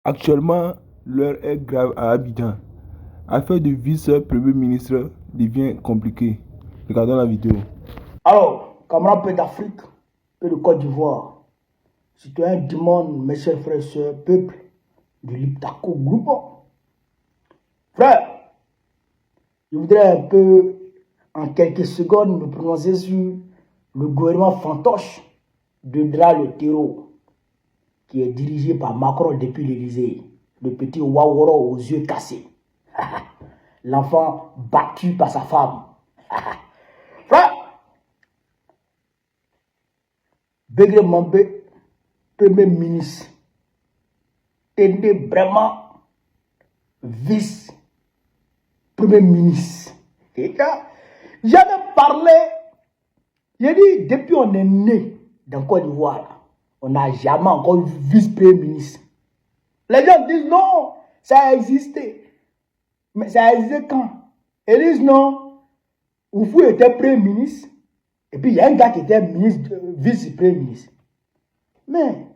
Actuellement, l'heure est grave à Abidjan. Affaire de vice-premier ministre devient compliquée. Regardons la vidéo. Alors, camarades peu d'Afrique, peu de Côte d'Ivoire, citoyens du monde, mes chers frères et sœurs, peuple du Liptako groupe. Frère, je voudrais un peu, en quelques secondes, me prononcer sur le gouvernement fantoche de Dra le terreau, qui est dirigé par Macron depuis l'Élysée, le petit Waworo aux yeux cassés. L'enfant battu par sa femme. Frère, Begré Mambé, Premier ministre, était vraiment vice-premier ministre. J'avais parlé, j'ai dit, depuis on est né dans Côte d'Ivoire, on n'a jamais encore vu vice-premier ministre. Les gens disent non, ça a existé. Mais ça a existé quand? Ils disent non, Oufou était premier ministre, et puis il y a un gars qui était ministre, vice-premier ministre. Mais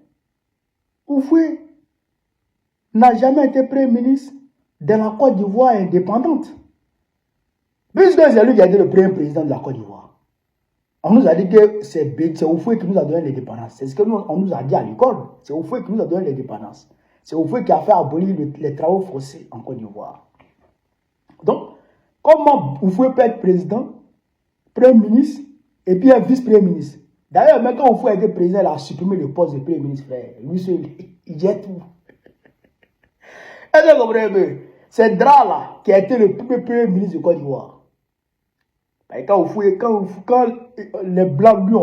Oufou n'a jamais été premier ministre de la Côte d'Ivoire indépendante. Puisque c'est lui qui a été le premier président de la Côte d'Ivoire. On nous a dit que c'est Oufoué qui nous a donné l'indépendance. C'est ce qu'on nous a dit à l'école. C'est Oufoué qui nous a donné l'indépendance. C'est Oufoué qui a fait abolir les travaux forcés en Côte d'Ivoire. Donc, comment Oufoué peut être président, premier ministre, et puis un vice-premier ministre? D'ailleurs, même quand Oufoué a été président, il a supprimé le poste de premier ministre, frère. Lui seul, il jette tout. Est-ce que vous comprenez? C'est Dra là qui a été le premier ministre de Côte d'Ivoire. Quand les Blancs lui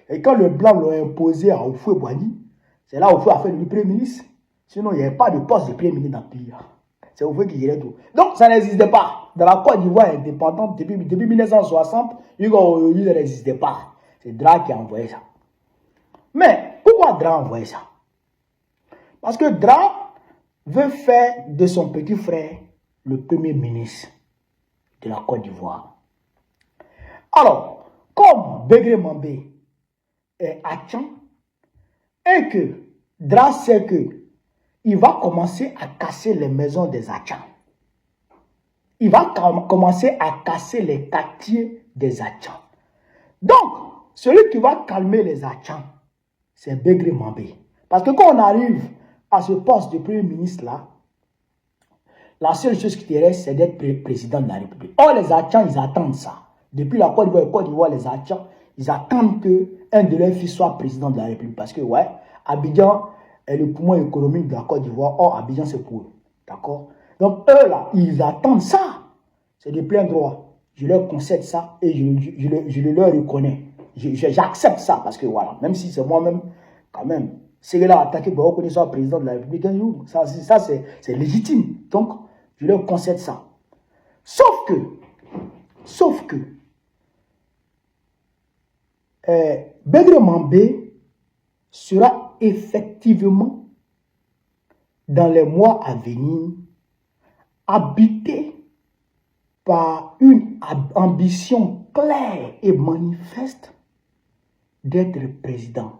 et quand les Blancs l'ont imposé à Oufoué Boigny, c'est là où Oufoué a fait le premier ministre. Sinon, il n'y avait pas de poste de premier ministre dans le pays. C'est Oufoué qui gérait tout. Donc, ça n'existait pas. Dans la Côte d'Ivoire indépendante, depuis 1960, il n'existait pas. C'est Dra qui a envoyé ça. Mais, pourquoi Dra a envoyé ça? Parce que Dra veut faire de son petit frère le premier ministre de la Côte d'Ivoire. Alors, comme Begré Mambé est Achan, et que Dra sait que il va commencer à casser les maisons des Achans. Il va commencer à casser les quartiers des Achans. Donc, celui qui va calmer les Achans, c'est Begré Mambé. Parce que quand on arrive à ce poste de premier ministre là, la seule chose qui te reste, c'est d'être président de la République. Or, les Achans, ils attendent ça. Depuis la Côte d'Ivoire, les Achans, ils attendent qu'un de leurs fils soit président de la République. Parce que, ouais, Abidjan est le poumon économique de la Côte d'Ivoire. Or, Abidjan, c'est pour eux. D'accord? Donc, eux, là, ils attendent ça. C'est de plein droit. Je leur concède ça et je le leur reconnais. J'accepte ça parce que, voilà, même si c'est moi-même, quand même, c'est là attaqué pour reconnaître soit président de la République un jour. Ça c'est légitime. Donc, je leur concède ça. Sauf que, Begré Mambé sera effectivement, dans les mois à venir, habité par une ambition claire et manifeste d'être président.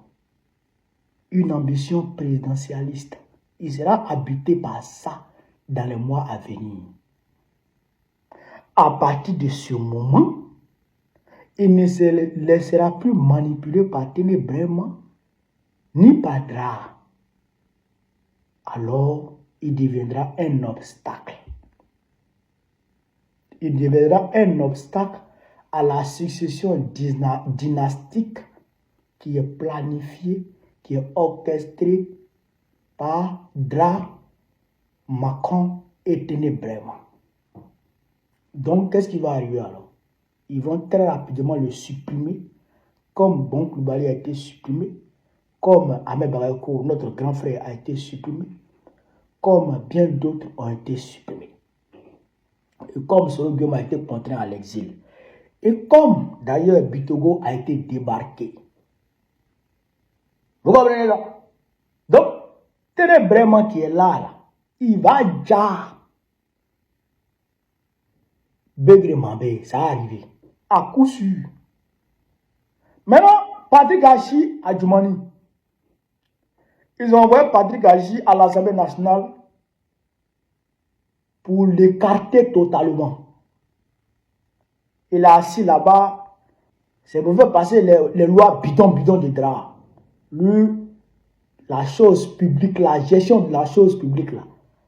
Une ambition présidentialiste. Il sera habité par ça dans les mois à venir. À partir de ce moment, il ne se laissera plus manipuler par Ténébrement ni par Dra. Alors, il deviendra un obstacle. Il deviendra un obstacle à la succession dynastique qui est planifiée, qui est orchestrée par Dra, Macron et Ténébrement. Donc, qu'est-ce qui va arriver alors? Ils vont très rapidement le supprimer, comme Bon Koulibaly a été supprimé, comme Ahmed Barakou, notre grand frère, a été supprimé, comme bien d'autres ont été supprimés. Et comme Soro Guillaume a été contraint à l'exil. Et comme d'ailleurs Bitogo a été débarqué. Vous comprenez ça? Donc, Ténébrement qui est là, il va déjà Begré Mambé, ça a arrivé. À coup sûr. Maintenant, Patrick Hachi Adjoumani, Ils ont envoyé Patrick Achi à l'Assemblée nationale pour l'écarter totalement. Il est assis là-bas. C'est pour faire passer les lois bidon de drap. Lui, la chose publique, la gestion de la chose publique, là,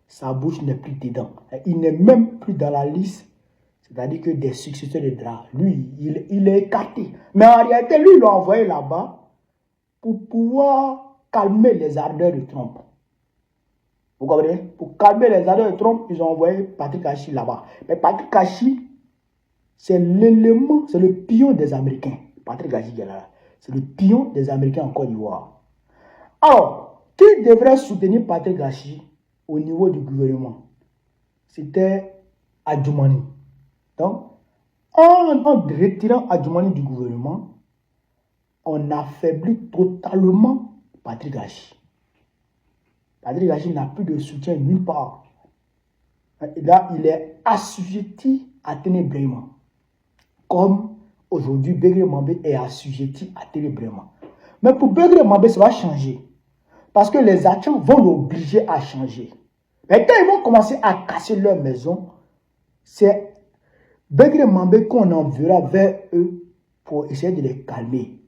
sa bouche n'est plus dedans. Il n'est même plus dans la liste, c'est-à-dire que des successeurs de drap. Lui, il est écarté. Mais en réalité, lui, il l'a envoyé là-bas pour pouvoir calmer les ardeurs de Trump. Vous comprenez? Pour calmer les ardeurs de Trump, ils ont envoyé Patrick Achi là-bas. Mais Patrick Achi, c'est l'élément, c'est le pion des Américains. Patrick Achi, c'est le pion des Américains en Côte d'Ivoire. Alors, qui devrait soutenir Patrick Achi au niveau du gouvernement? C'était Adjoumani. Donc, en retirant Adjoumani du gouvernement, on affaiblit totalement Patrick Achi. Patrick Achi n'a plus de soutien nulle part. Et là, il est assujetti à Ténébraiement. Comme aujourd'hui, Begré Mambé est assujetti à Ténébraiement. Mais pour Begré Mambé, ça va changer. Parce que les agents vont l'obliger à changer. Mais quand ils vont commencer à casser leur maison, c'est Begré Mambé qu'on enverra vers eux pour essayer de les calmer.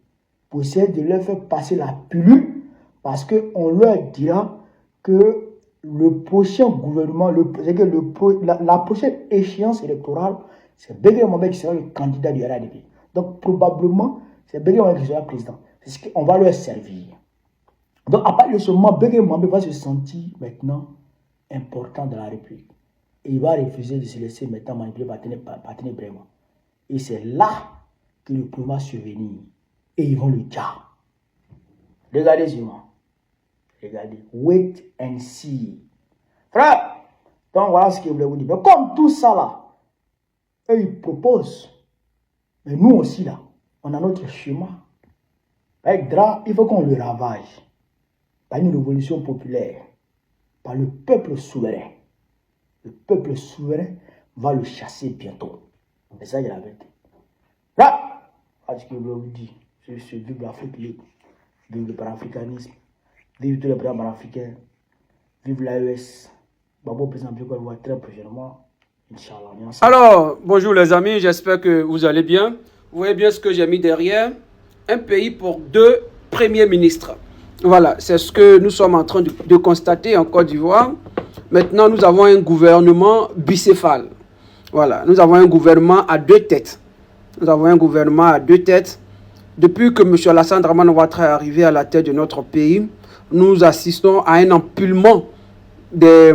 Pour essayer de leur faire passer la pilule. Parce qu'on leur dira que le prochain gouvernement, la prochaine échéance électorale, c'est Begré Mambé qui sera le candidat du RADP. Donc probablement, c'est Begré Mambé qui sera président. C'est ce qu'on va leur servir. Donc à partir de ce moment, Begré Mambé va se sentir maintenant important dans la République. Et il va refuser de se laisser maintenant manipuler par Ténébraiement. Et c'est là que le pouvoir va survenir. Et ils vont le dire. Regardez sur moi. Regardez. Wait and see. Frère, donc voilà ce que je voulais vous dire. Mais comme tout ça là, eux ils proposent. Mais nous aussi là, on a notre chemin. Avec Dra, il faut qu'on le ravage. Par une révolution populaire. Par le peuple souverain. Le peuple souverain va le chasser bientôt. C'est ça qui est la vérité. Là, voilà ce que je voulais vous dire. Je suis vive l'Afrique libre. Vive le panafricanisme. Vive tous les programmes africains. Vive l'AES. Babo président de Côte d'Ivoire très prochainement. Inch'Allah. Alors, bonjour les amis, j'espère que vous allez bien. Vous voyez bien ce que j'ai mis derrière. Un pays pour 2 premiers ministres. Voilà, c'est ce que nous sommes en train de constater en Côte d'Ivoire. Maintenant, nous avons un gouvernement bicéphale. Voilà, nous avons un gouvernement à 2 têtes. Nous avons un gouvernement à 2 têtes. Depuis que M. Alassane Dramane Ouattara est arrivé à la tête de notre pays, nous assistons à un empilement des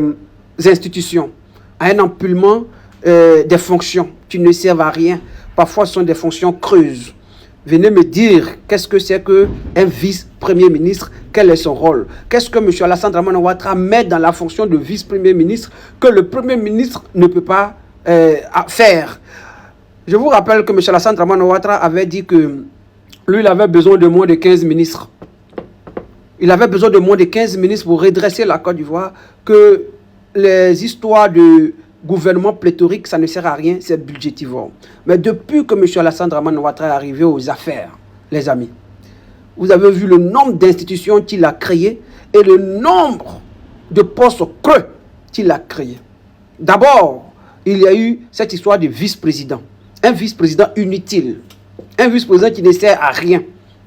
institutions, à un empilement des fonctions qui ne servent à rien. Parfois, ce sont des fonctions creuses. Venez me dire qu'est-ce que c'est qu'un vice-premier ministre, quel est son rôle? Qu'est-ce que M. Alassane Dramane Ouattara met dans la fonction de vice-premier ministre que le premier ministre ne peut pas faire? Je vous rappelle que M. Alassane Dramane Ouattara avait dit que lui, il avait besoin de moins de 15 ministres. Il avait besoin de moins de 15 ministres pour redresser la Côte d'Ivoire, que les histoires de gouvernement pléthorique, ça ne sert à rien, c'est budgétivore. Mais depuis que M. Alassane Dramane Ouattara est arrivé aux affaires, les amis, vous avez vu le nombre d'institutions qu'il a créées et le nombre de postes creux qu'il a créés. D'abord, il y a eu cette histoire de vice-président. Un vice-président inutile. Un vice-président qui ne sert à rien,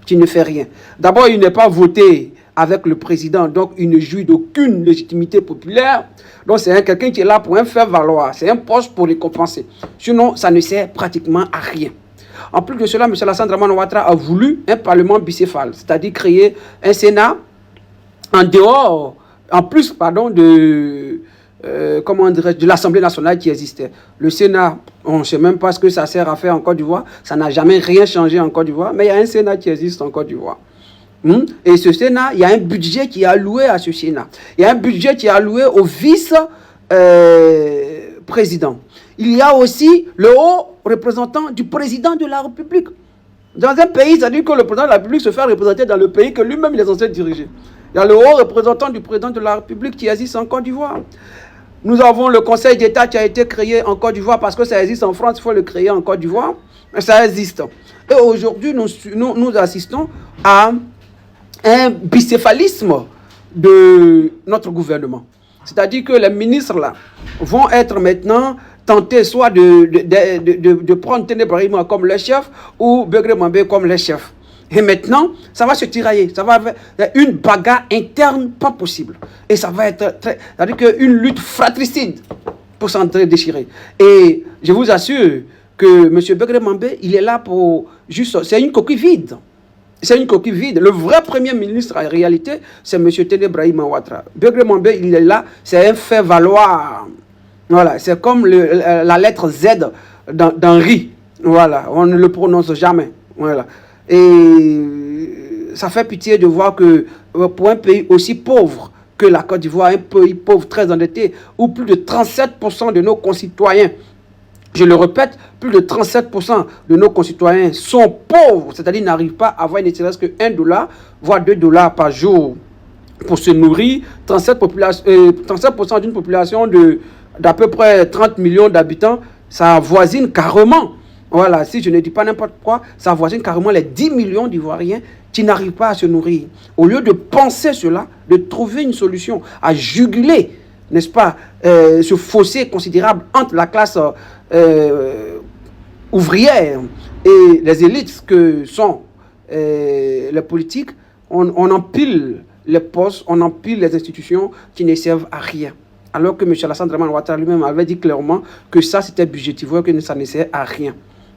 qui ne fait rien. D'abord, il n'est pas voté avec le président, donc il ne jouit d'aucune légitimité populaire. Donc c'est quelqu'un qui est là pour un faire valoir. C'est un poste pour récompenser. Sinon, ça ne sert pratiquement à rien. En plus de cela, M. Alassane Dramane Ouattara a voulu un parlement bicéphale, c'est-à-dire créer un Sénat en dehors, en plus, pardon, de l'Assemblée nationale qui existait. Le Sénat, on ne sait même pas ce que ça sert à faire en Côte d'Ivoire. Ça n'a jamais rien changé en Côte d'Ivoire, mais il y a un Sénat qui existe en Côte d'Ivoire. Et ce Sénat, il y a un budget qui est alloué à ce Sénat. Il y a un budget qui est alloué au vice-président. Il y a aussi le haut représentant du président de la République. Dans un pays, ça dit que le président de la République se fait représenter dans le pays que lui-même il est censé diriger. Il y a le haut représentant du président de la République qui existe en Côte d'Ivoire. Nous avons le Conseil d'État qui a été créé en Côte d'Ivoire parce que ça existe en France, il faut le créer en Côte d'Ivoire. Mais ça existe. Et aujourd'hui, nous assistons à un bicéphalisme de notre gouvernement. C'est-à-dire que les ministres là vont être maintenant tentés soit de prendre Tene Brahima comme le chef ou Begré Mambé comme le chef. Et maintenant, ça va se tirailler. Ça va être une bagarre interne pas possible. Et ça va être c'est-à-dire qu'une lutte fratricide pour s'entre-déchirer. Et je vous assure que M. Begré Mambé, il est là pour juste... C'est une coquille vide. C'est une coquille vide. Le vrai premier ministre, en réalité, c'est M. Tene Brahima Ouattara. Begré Mambé, il est là, c'est un fait valoir. Voilà, c'est comme la lettre Z dans riz. Voilà, on ne le prononce jamais. Voilà. Et ça fait pitié de voir que pour un pays aussi pauvre que la Côte d'Ivoire, un pays pauvre, très endetté, où plus de 37% de nos concitoyens, je le répète, plus de 37% de nos concitoyens sont pauvres, c'est-à-dire n'arrivent pas à avoir ne serait-ce que $1, voire $2 par jour pour se nourrir. 37% d'une population d'à peu près 30 millions d'habitants, ça avoisine carrément, voilà, si je ne dis pas n'importe quoi, ça avoisine carrément les 10 millions d'Ivoiriens qui n'arrivent pas à se nourrir. Au lieu de penser cela, de trouver une solution à juguler, n'est-ce pas, ce fossé considérable entre la classe ouvrière et les élites que sont les politiques, on empile les postes, on empile les institutions qui ne servent à rien. Alors que M. Alassane Dramane Ouattara lui-même avait dit clairement que ça c'était budgétivore, que ça ne sert à rien.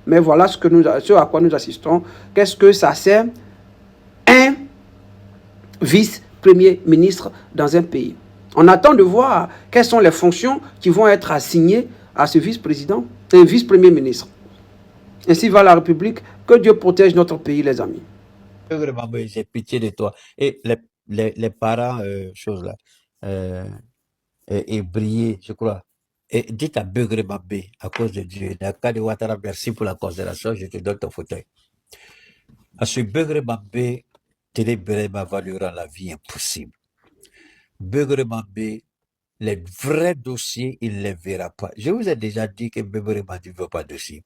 Mais voilà ce à quoi nous assistons. Qu'est-ce que ça sert? Un vice-premier ministre dans un pays. On attend de voir quelles sont les fonctions qui vont être assignées à ce vice-président et vice-premier ministre. Ainsi va la République. Que Dieu protège notre pays, les amis. Vraiment, j'ai pitié de toi. Et les parents, choses là, et briller, je crois. Et dites à Begré Mambé, à cause de Dieu, Dakar Ouattara, merci pour la considération, je te donne ton fauteuil. À ce Begré Mambé, Télé Brema va lui rendre la vie impossible. Begré Mambé, les vrais dossiers, il ne les verra pas. Je vous ai déjà dit que Begré Mambé ne veut pas de dossier.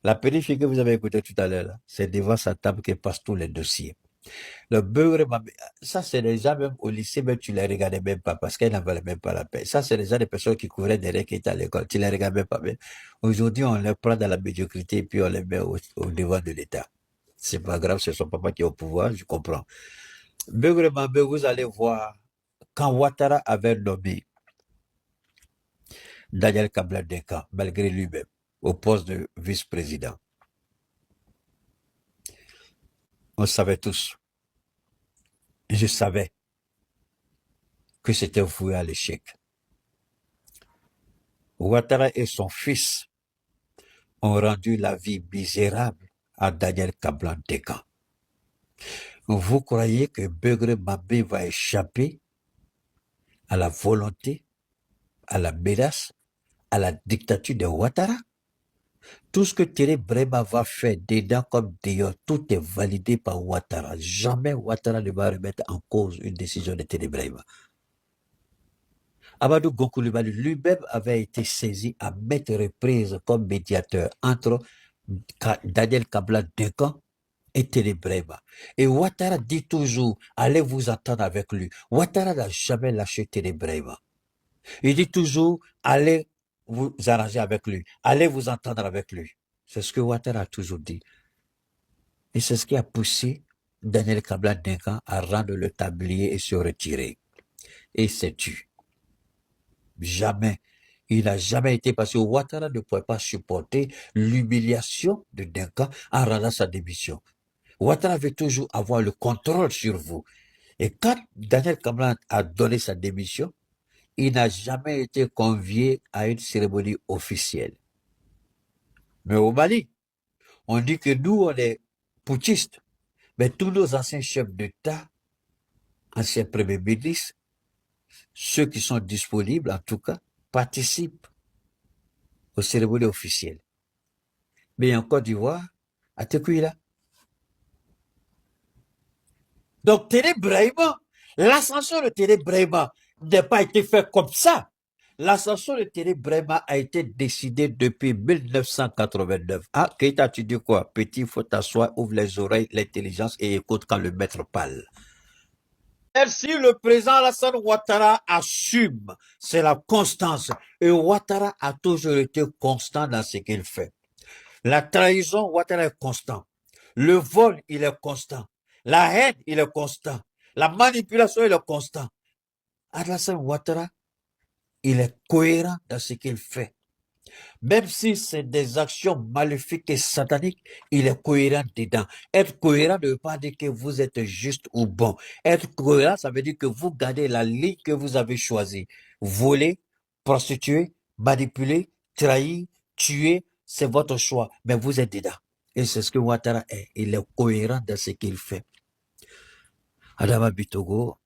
La petite fille que vous avez écoutée tout à l'heure, c'est devant sa table que passent tous les dossiers. Le Begré Mambé, ça c'est les gens même au lycée, même tu les regardais même pas parce qu'elles n'en valaient même pas la peine. Ça c'est les gens des personnes qui couvraient derrière qui étaient à l'école, tu les regardais même pas. Aujourd'hui, on les prend dans la médiocrité et puis on les met au devant de l'État. C'est pas grave, c'est son papa qui est au pouvoir, je comprends. Begré Mambé, vous allez voir, quand Ouattara avait nommé Daniel Kabla-Denka, malgré lui-même, au poste de vice-président, on savait tous, je savais que c'était voué à l'échec. Ouattara et son fils ont rendu la vie misérable à Daniel Kabla-Denka. Vous croyez que Begré Mambé va échapper à la volonté, à la menace, à la dictature de Ouattara? Tout ce que Télé Brema va faire dedans comme dehors, tout est validé par Ouattara. Jamais Ouattara ne va remettre en cause une décision de Télé Brema. Amadou Gonkoulibaly lui-même avait été saisi à maintes reprises comme médiateur entre Daniel Kabla-Denka et Télé Brema. Et Ouattara dit toujours, allez vous entendre avec lui. Ouattara n'a jamais lâché Télé Brema. Il dit toujours, allez vous arranger avec lui. Allez vous entendre avec lui. C'est ce que Ouattara a toujours dit. Et c'est ce qui a poussé Daniel Kabla-Denka à rendre le tablier et se retirer. Et c'est tu. Jamais. Il n'a jamais été parce que Ouattara ne pouvait pas supporter l'humiliation de Denka en rendant sa démission. Ouattara veut toujours avoir le contrôle sur vous. Et quand Daniel Kabla a donné sa démission, il n'a jamais été convié à une cérémonie officielle. Mais au Mali, on dit que nous, on est putschistes. Mais tous nos anciens chefs d'État, anciens premiers ministres, ceux qui sont disponibles en tout cas, participent aux cérémonies officielles. Mais en Côte d'Ivoire, à Tequila. Donc Télé Brahima, l'ascension de Télé Brahima n'a pas été fait comme ça. L'ascension de Télé Brahima a été décidée depuis 1989. Ah, Keita, tu dis quoi? Petit, faut t'asseoir, ouvre les oreilles, l'intelligence et écoute quand le maître parle. Merci, le président Alassane Ouattara assume. C'est la constance. Et Ouattara a toujours été constant dans ce qu'il fait. La trahison, Ouattara est constant. Le vol, il est constant. La haine, il est constant. La manipulation, il est constant. Alassane Ouattara, il est cohérent dans ce qu'il fait. Même si c'est des actions maléfiques et sataniques, il est cohérent dedans. Être cohérent ne veut pas dire que vous êtes juste ou bon. Être cohérent, ça veut dire que vous gardez la ligne que vous avez choisie. Voler, prostituer, manipuler, trahir, tuer, c'est votre choix. Mais vous êtes dedans. Et c'est ce que Ouattara est. Il est cohérent dans ce qu'il fait. Adama Bitogo,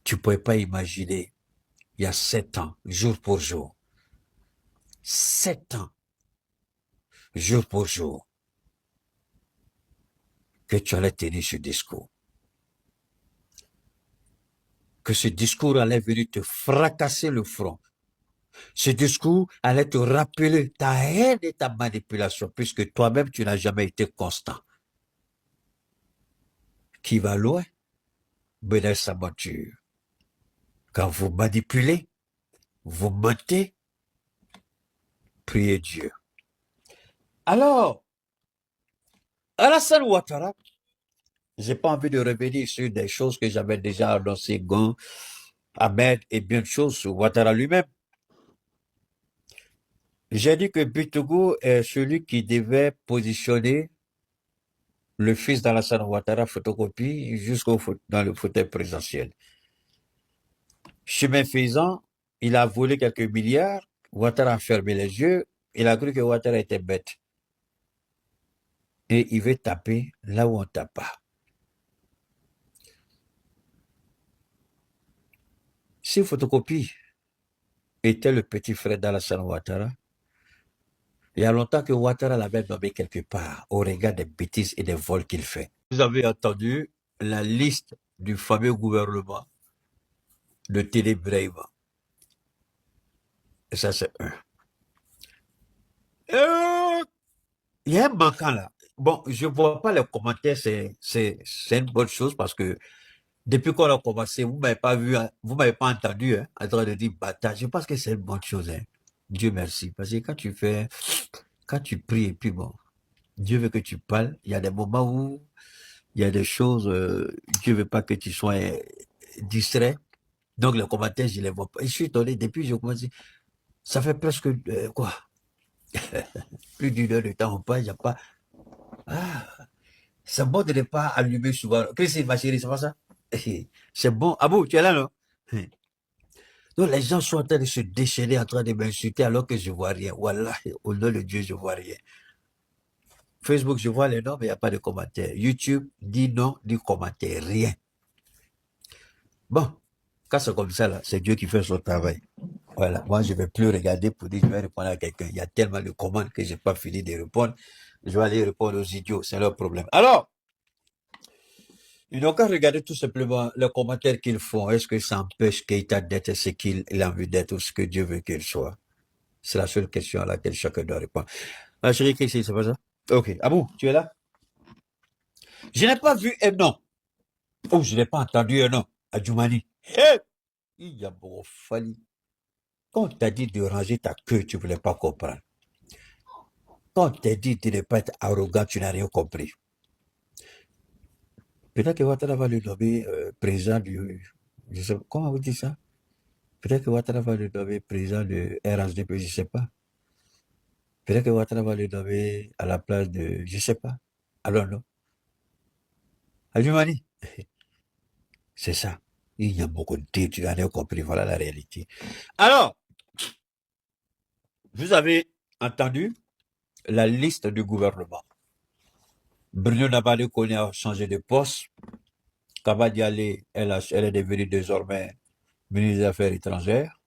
tu ne pouvais pas imaginer, il y a 7 ans, jour pour jour, 7 ans, jour pour jour, que tu allais tenir ce discours. Que ce discours allait venir te fracasser le front. Ce discours allait te rappeler ta haine et ta manipulation, puisque toi-même, tu n'as jamais été constant. Qui va loin, menait sa monture. Quand vous manipulez, vous mentez, priez Dieu. Alors, Alassane Ouattara, j'ai pas envie de revenir sur des choses que j'avais déjà annoncées, Gon, Ahmed et bien de choses sur Ouattara lui-même. J'ai dit que Bitogo est celui qui devait positionner le fils d'Alassane Ouattara photocopie dans le fauteuil présidentiel. Chemin faisant, il a volé quelques milliards, Ouattara a fermé les yeux, il a cru que Ouattara était bête. Et il veut taper là où on ne tape pas. Si photocopie était le petit frère d'Alassane Ouattara, il y a longtemps que Ouattara l'avait nommé quelque part au regard des bêtises et des vols qu'il fait. Vous avez entendu la liste du fameux gouvernement de Télé Brahima. Et ça, c'est un. Il y a un manquant là. Bon, je ne vois pas les commentaires, c'est une bonne chose parce que depuis qu'on a commencé, vous ne m'avez pas vu, vous ne m'avez pas entendu en train de dire bâtard. Je pense que c'est une bonne chose. Dieu merci. Parce que quand tu pries et puis bon, Dieu veut que tu parles. Il y a des moments où il y a des choses, Dieu veut pas que tu sois distrait. Donc les commentaires, je les vois pas. Et je suis étonné, depuis je commence, ça fait presque, quoi, plus d'une heure de temps, on parle, il n'y a pas, c'est bon de ne pas allumer souvent. Christine, ma chérie, c'est pas ça? C'est bon. Ah bon, tu es là, non? Donc les gens sont en train de se déchaîner, en train de m'insulter alors que je vois rien. Voilà, au nom de Dieu, je vois rien. Facebook, je vois les noms, mais il n'y a pas de commentaires. YouTube, dit non, dit commentaire, rien. Bon, quand c'est comme ça, là, c'est Dieu qui fait son travail. Voilà, moi, je ne vais plus regarder pour dire que je vais répondre à quelqu'un. Il y a tellement de commandes que je n'ai pas fini de répondre. Je vais aller répondre aux idiots, c'est leur problème. Alors, ils n'ont qu'à regarder tout simplement les commentaires qu'ils font. Est-ce que ça empêche Keïta d'être ce qu'il a envie d'être ou ce que Dieu veut qu'il soit? C'est la seule question à laquelle chacun doit répondre. Ma chérie, qu'est-ce que c'est pas ça? Ok. Abou, tu es là? Je n'ai pas vu un nom. Oh, je n'ai pas entendu un nom. Adjoumani. Hé! Il y a beaucoup fallu. Quand on t'a dit de ranger ta queue, tu ne voulais pas comprendre. Quand on t'a dit de ne pas être arrogant, tu n'as rien compris. Peut-être que Ouattara va le nommer président du... Je sais, comment vous dites ça? Peut-être que Ouattara va le nommer président de RHDP, je ne sais pas. Peut-être que Ouattara va le nommer à la place de... Je ne sais pas. Alors non. Adjoumani. C'est ça. Il y a beaucoup de tirs, tu n'as rien compris. Voilà la réalité. Alors, vous avez entendu la liste du gouvernement. Bruno Nabali Kone a changé de poste. Kaba Dialé, elle est devenue désormais ministre des Affaires étrangères.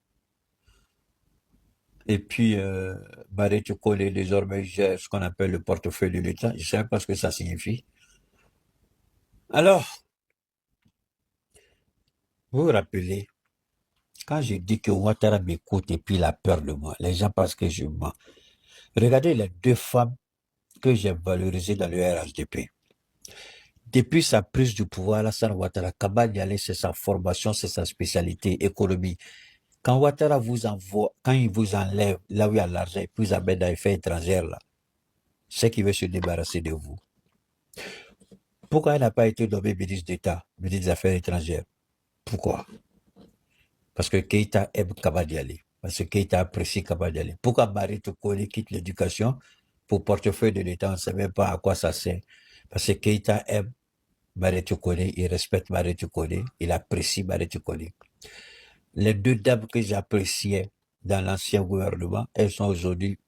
Et puis, Baré Kone désormais gère ce qu'on appelle le portefeuille de l'État. Je ne sais pas ce que ça signifie. Alors, vous vous rappelez, quand je dis que Ouattara m'écoute et puis il a peur de moi, les gens pensent que je mens. Regardez les deux femmes que j'ai valorisées dans le RHDP. Depuis sa prise du pouvoir, Alassane Ouattara, Kaba Dialé, c'est sa formation, c'est sa spécialité, économie. Quand Ouattara vous envoie, quand il vous enlève là où il y a l'argent et puis vous amène dans les faits étrangères, là, c'est qu'il veut se débarrasser de vous. Pourquoi il n'a pas été nommé ministre d'État, ministre des Affaires étrangères? Pourquoi? Parce que Keïta aime Kaba Dialé. Parce que Keïta apprécie Kaba Dialé. Pourquoi Marie Tokole quitte l'éducation pour portefeuille de l'État? On ne sait même pas à quoi ça sert. Parce que Keïta aime Marie Tokole, il respecte Marie Tokole, il apprécie Marie Tokole. Les deux dames que j'appréciais dans l'ancien gouvernement, elles sont aujourd'hui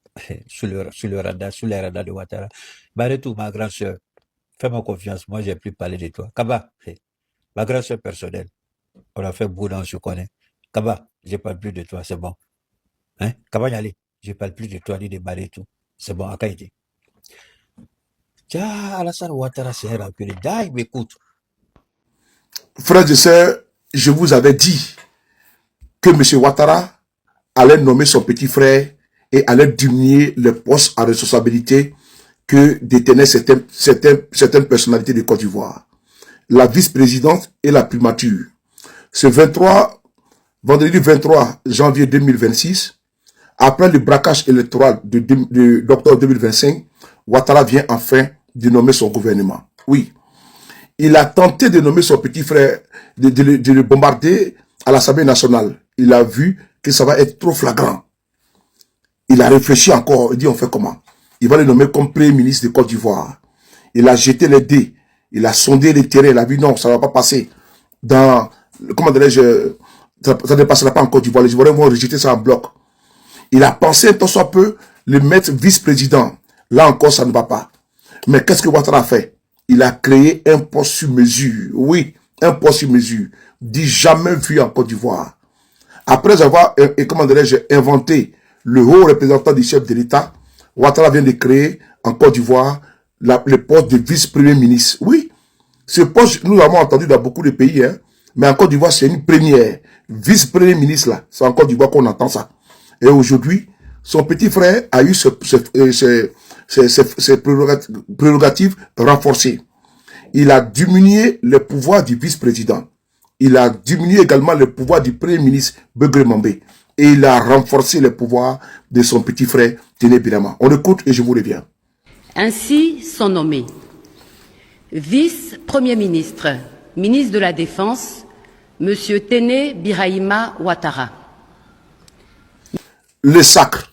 sur le radar, sous les radars de Ouattara. Maretou, ma grande sœur, fais-moi confiance, moi j'ai plus parlé de toi. Kaba, ma grande sœur personnelle, on a fait beaucoup on se connaît. Kaba, je parle plus de toi, c'est bon. Hein? Kaba Yali, je parle plus de toi ni de Maretou. C'est bon, à Kaïti. Tiens, Alassane Ouattara, c'est un rancunier. Il m'écoute. Frères et sœurs, je vous avais dit que M. Ouattara allait nommer son petit frère et allait diminuer le poste à responsabilité que détenaient certaines personnalités de Côte d'Ivoire. La vice-présidente et la primature. Ce vendredi 23 janvier 2026, après le braquage électoral d'octobre 2025, Ouattara vient enfin de nommer son gouvernement. Oui, il a tenté de nommer son petit frère, de le bombarder à l'Assemblée nationale. Il a vu que ça va être trop flagrant. Il a réfléchi encore. Il dit, on fait comment? Il va le nommer comme premier ministre de Côte d'Ivoire. Il a jeté les dés. Il a sondé les terrains. Il a vu, non, ça ne va pas passer. Comment dirais-je, ça ne passera pas en Côte d'Ivoire. Les Ivoiriens vont rejeter ça en bloc. Il a pensé un tant soit peu le mettre vice-président. Là encore, ça ne va pas. Mais qu'est-ce que Ouattara a fait? Il a créé un poste sur mesure. Oui, un poste sur mesure. Dit jamais vu en Côte d'Ivoire. Après avoir, comment dirais-je, inventé le haut représentant du chef de l'État, Ouattara vient de créer en Côte d'Ivoire le poste de vice-premier ministre. Oui, ce poste, nous l'avons entendu dans beaucoup de pays, hein, mais en Côte d'Ivoire, c'est une première. Vice-premier ministre, là, c'est en Côte d'Ivoire qu'on entend ça. Et aujourd'hui, son petit frère a eu ses prérogatives renforcées. Il a diminué le pouvoir du vice-président. Il a diminué également le pouvoir du premier ministre Begré Mambé. Et il a renforcé le pouvoir de son petit frère Téné Birama. On écoute et je vous reviens. Ainsi sont nommés vice-premier ministre, ministre de la Défense, M. Téné Birahima Ouattara. Le sacre.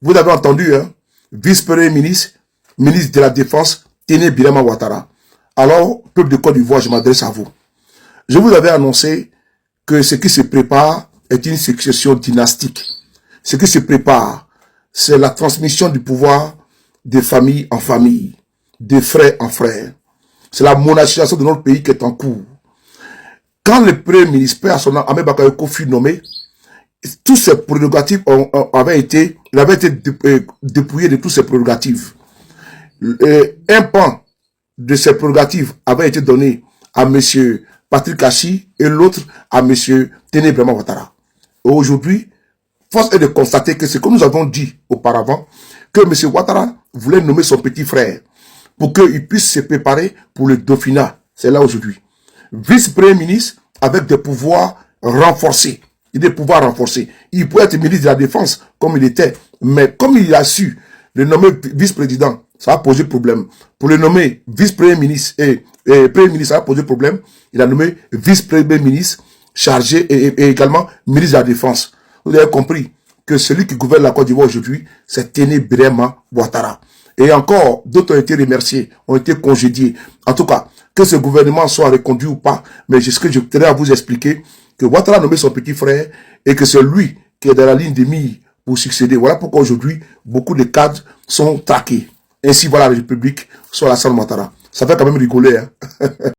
Vous avez entendu, hein? Vice-premier ministre, ministre de la Défense, Téné Birama Ouattara. Alors, peuple de Côte d'Ivoire, je m'adresse à vous. Je vous avais annoncé que ce qui se prépare est une succession dynastique. Ce qui se prépare, c'est la transmission du pouvoir de famille en famille, de frère en frère. C'est la monarchisation de notre pays qui est en cours. Quand le premier ministre, Père Assona Ahmed Bakayoko fut nommé, tous ses prérogatives avaient été dépouillé de toutes ses prérogatives. Un pan de ses prérogatives avait été donné à M. Patrick Achi et l'autre à M. Téné Birama Ouattara. Aujourd'hui, force est de constater que c'est comme nous avons dit auparavant, que M. Ouattara voulait nommer son petit frère pour qu'il puisse se préparer pour le Dauphinat. C'est là aujourd'hui. Vice-premier ministre avec des pouvoirs renforcés. Des pouvoirs renforcés. Il peut être ministre de la Défense comme il était, mais comme il a su le nommer vice-président, ça a posé problème. Pour le nommer vice-premier ministre et premier ministre, ça a posé problème. Il a nommé vice-premier ministre chargé et également ministre de la Défense. Vous avez compris que celui qui gouverne la Côte d'Ivoire aujourd'hui, c'est Téné Birama Ouattara. Et encore, d'autres ont été remerciés, ont été congédiés. En tout cas, que ce gouvernement soit reconduit ou pas, mais ce que je tenais à vous expliquer, que Ouattara a nommé son petit frère et que c'est lui qui est dans la ligne de mire pour succéder. Voilà pourquoi aujourd'hui, beaucoup de cadres sont traqués. Ainsi, voilà la République sur Alassane Ouattara. Ça fait quand même rigoler, hein.